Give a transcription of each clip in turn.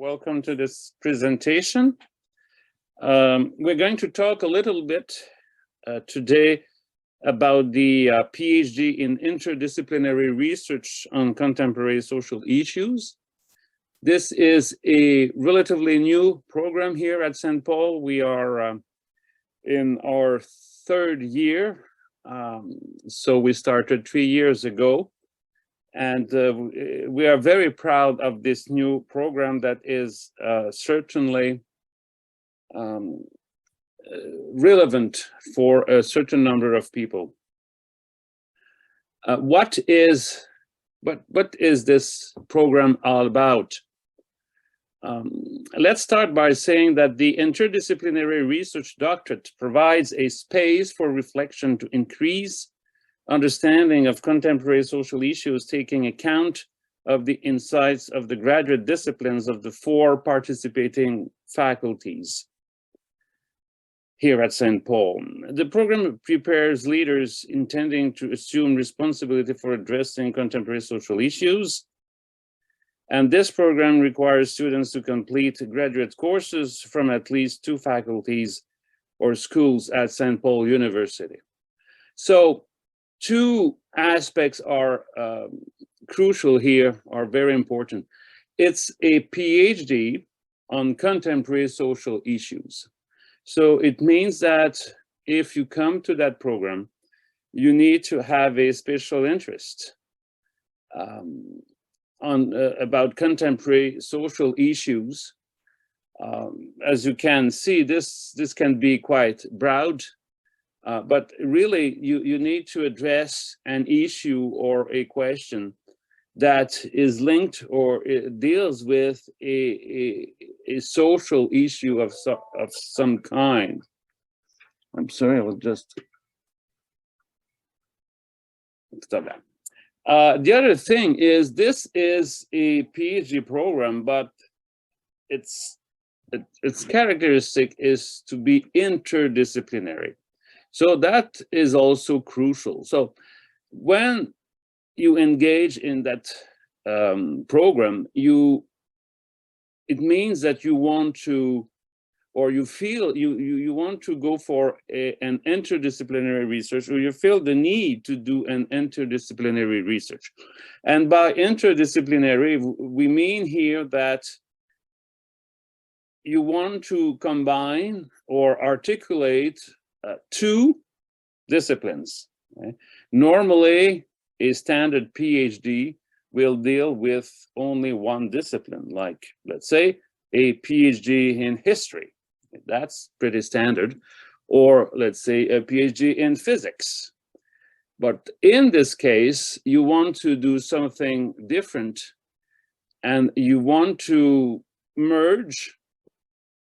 Welcome to this presentation. We're going to talk a little bit today about the PhD in interdisciplinary research on contemporary social issues. This is a relatively new program here at St. Paul. We are in our third year. So we started 3 years ago. And we are very proud of this new program that is certainly relevant for a certain number of people. What is this program all about? Let's start by saying that the interdisciplinary research doctorate provides a space for reflection to increase understanding of contemporary social issues, taking account of the insights of the graduate disciplines of the 4 participating faculties here at St. Paul. The program prepares leaders intending to assume responsibility for addressing contemporary social issues. And this program requires students to complete graduate courses from at least 2 faculties or schools at St. Paul University. So 2 aspects are crucial here, are very important. It's a PhD on contemporary social issues. So it means that if you come to that program, you need to have a special interest about contemporary social issues. As you can see, this can be quite broad. But really, you need to address an issue or a question that is linked or deals with a social issue of some kind. I'm sorry, I will just stop that. The other thing is, this is a PhD program, but its characteristic is to be interdisciplinary. So that is also crucial. So when you engage in that program, it means that you want to, or you feel you want to go for an interdisciplinary research, or you feel the need to do an interdisciplinary research. And by interdisciplinary, we mean here that you want to combine or articulate 2 disciplines. Okay? Normally, a standard PhD will deal with only 1 discipline, like, let's say, a PhD in history. That's pretty standard. Or let's say a PhD in physics. But in this case, you want to do something different, and you want to merge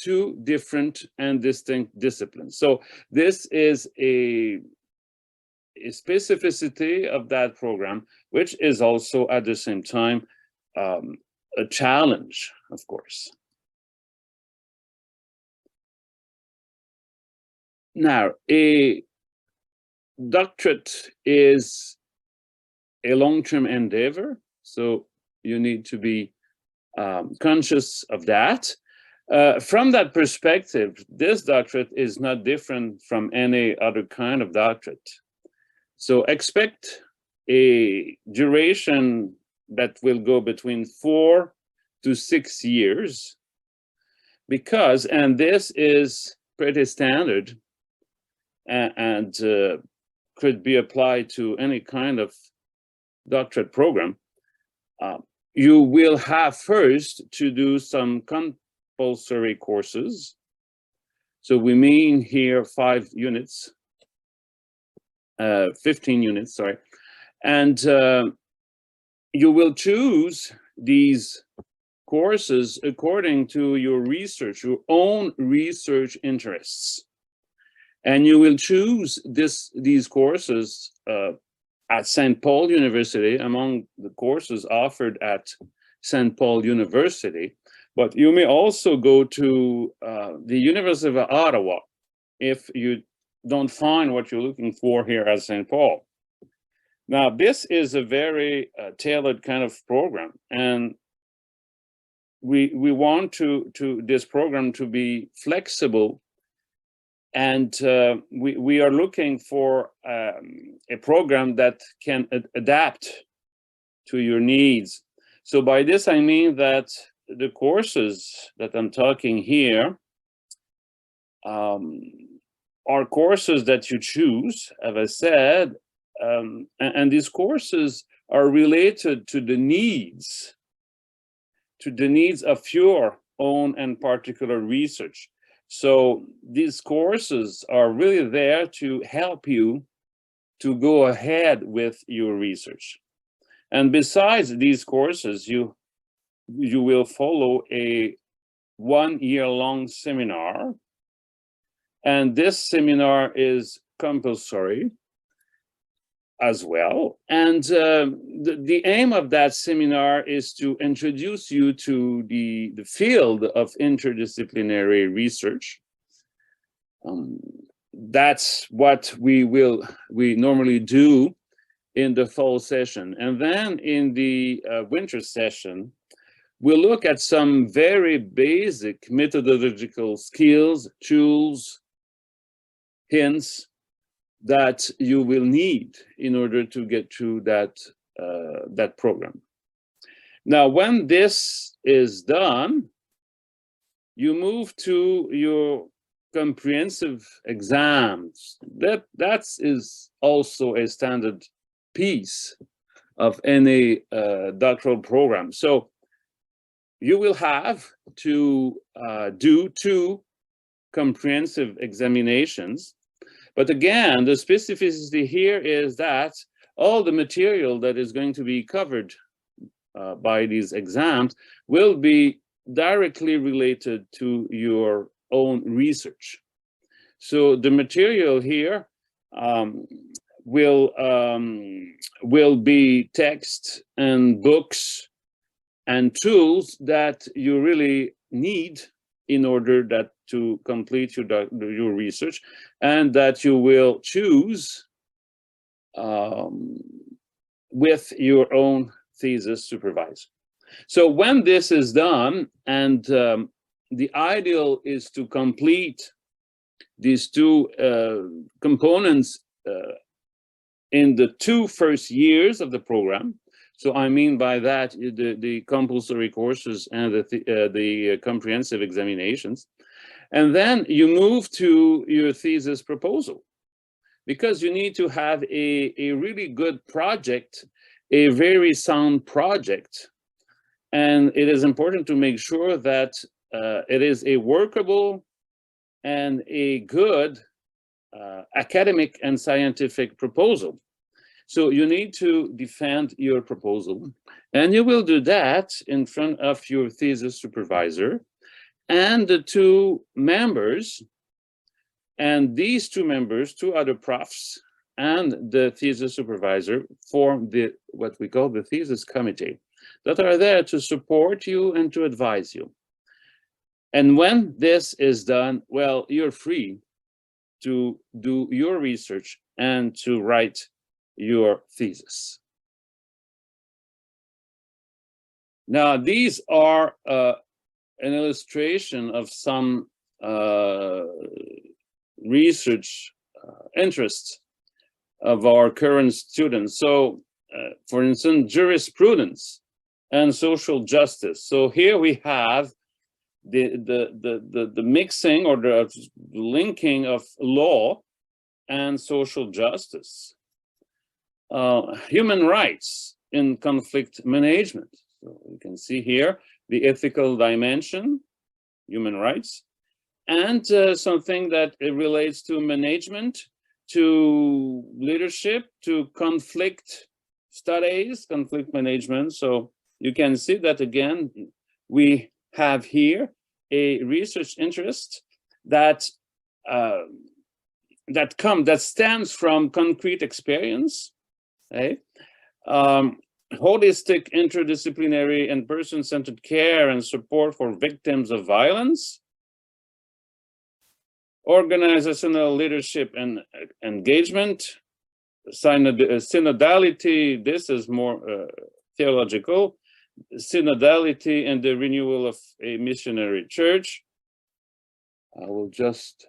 2 different and distinct disciplines. So this is a specificity of that program, which is also at the same time a challenge, of course. Now, a doctorate is a long-term endeavor, so you need to be conscious of that. From that perspective, this doctorate is not different from any other kind of doctorate. So expect a duration that will go between 4 to 6 years, because, and this is pretty standard and could be applied to any kind of doctorate program, you will have first to do some compulsory courses. So we mean here 5 units, 15 units, sorry. And you will choose these courses according to your research, your own research interests. And you will choose these courses at St. Paul University, among the courses offered at St. Paul University. But you may also go to the University of Ottawa if you don't find what you're looking for here at St. Paul. Now, this is a very tailored kind of program, and we want this program to be flexible, and we are looking for a program that can adapt to your needs. So by this I mean that the courses that I'm talking here are courses that you choose, as I said, and these courses are related to the needs of your own and particular research. So these courses are really there to help you to go ahead with your research. And besides these courses, you will follow a 1-year-long seminar, and this seminar is compulsory as well. And the aim of that seminar is to introduce you to the field of interdisciplinary research. That's what we normally do in the fall session. And then in the winter session, we'll look at some very basic methodological skills, tools, hints that you will need in order to get through that program. Now, when this is done, you move to your comprehensive exams. That is also a standard piece of any doctoral program. So you will have to do 2 comprehensive examinations. But again, the specificity here is that all the material that is going to be covered by these exams will be directly related to your own research. So the material here will be text and books and tools that you really need in order to complete your research, and that you will choose with your own thesis supervisor. So when this is done, and the ideal is to complete these 2 components in the 2 first years of the program. So I mean by that the compulsory courses and the comprehensive examinations. And then you move to your thesis proposal, because you need to have a really good project, a very sound project. And it is important to make sure that it is a workable and a good academic and scientific proposal. So you need to defend your proposal, and you will do that in front of your thesis supervisor and the 2 members. And these 2 members, 2 other profs, and the thesis supervisor form what we call the thesis committee, that are there to support you and to advise you. And when this is done, well, you're free to do your research and to write your thesis. Now, these are an illustration of some research interests of our current students. So, for instance, jurisprudence and social justice. So here we have the mixing or the linking of law and social justice. Human rights in conflict management. So you can see here the ethical dimension, human rights, and something that relates to management, to leadership, to conflict studies, conflict management. So you can see that again, we have here a research interest that stems from concrete experience. Okay? Holistic, interdisciplinary, and person-centered care and support for victims of violence. Organizational leadership and engagement. Synodality, this is more theological. synodality and the renewal of a missionary church. I will just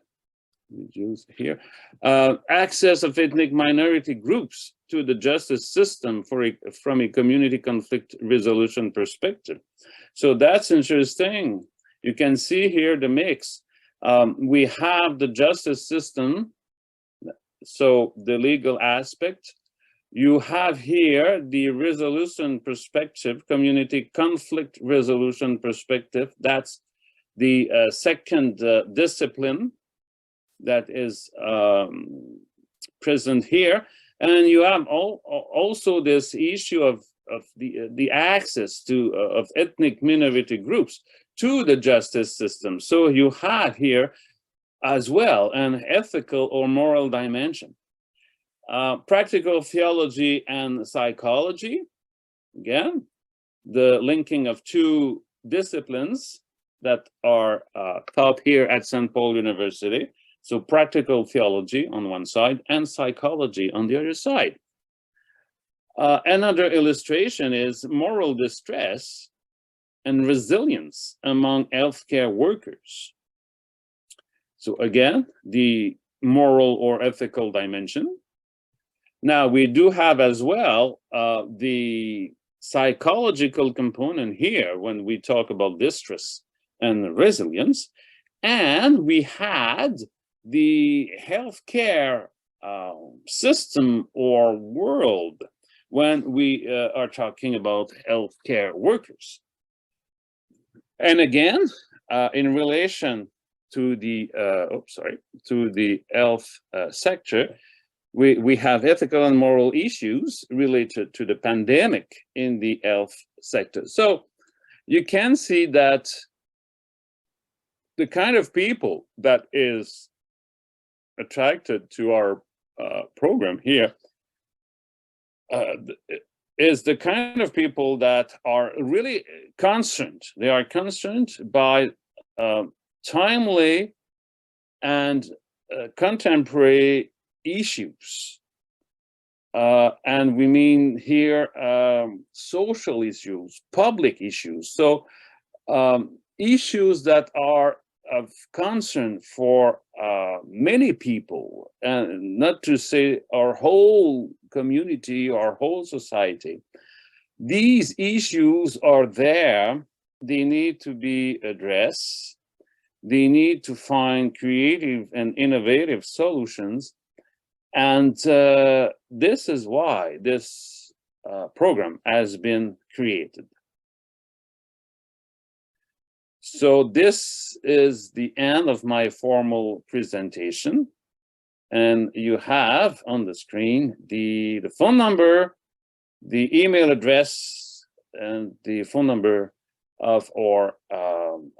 reduce here. Access of ethnic minority groups to the justice system from a community conflict resolution perspective. So that's interesting. You can see here the mix. We have the justice system, so the legal aspect. You have here the resolution perspective, community conflict resolution perspective. That's the second discipline that is present here. And you have also this issue of the access to of ethnic minority groups to the justice system. So you have here as well an ethical or moral dimension. Practical theology and psychology, again, the linking of two disciplines that are taught here at St. Paul University. So practical theology on one side and psychology on the other side. Another illustration is moral distress and resilience among healthcare workers. So again, the moral or ethical dimension. Now, we do have as well the psychological component here when we talk about distress and resilience. And we had the healthcare system or world when we are talking about healthcare workers. And again, in relation to the health sector, we have ethical and moral issues related to the pandemic in the health sector. So you can see that the kind of people that is attracted to our program here is the kind of people that are really concerned. They are concerned by timely and contemporary issues. And we mean here social issues, public issues. So issues that are of concern for many people, and not to say our whole community, our whole society. These issues are there. They need to be addressed. They need to find creative and innovative solutions. And this is why this program has been created. So this is the end of my formal presentation. And you have on the screen the phone number, the email address, and the phone number of our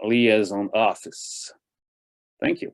liaison office. Thank you.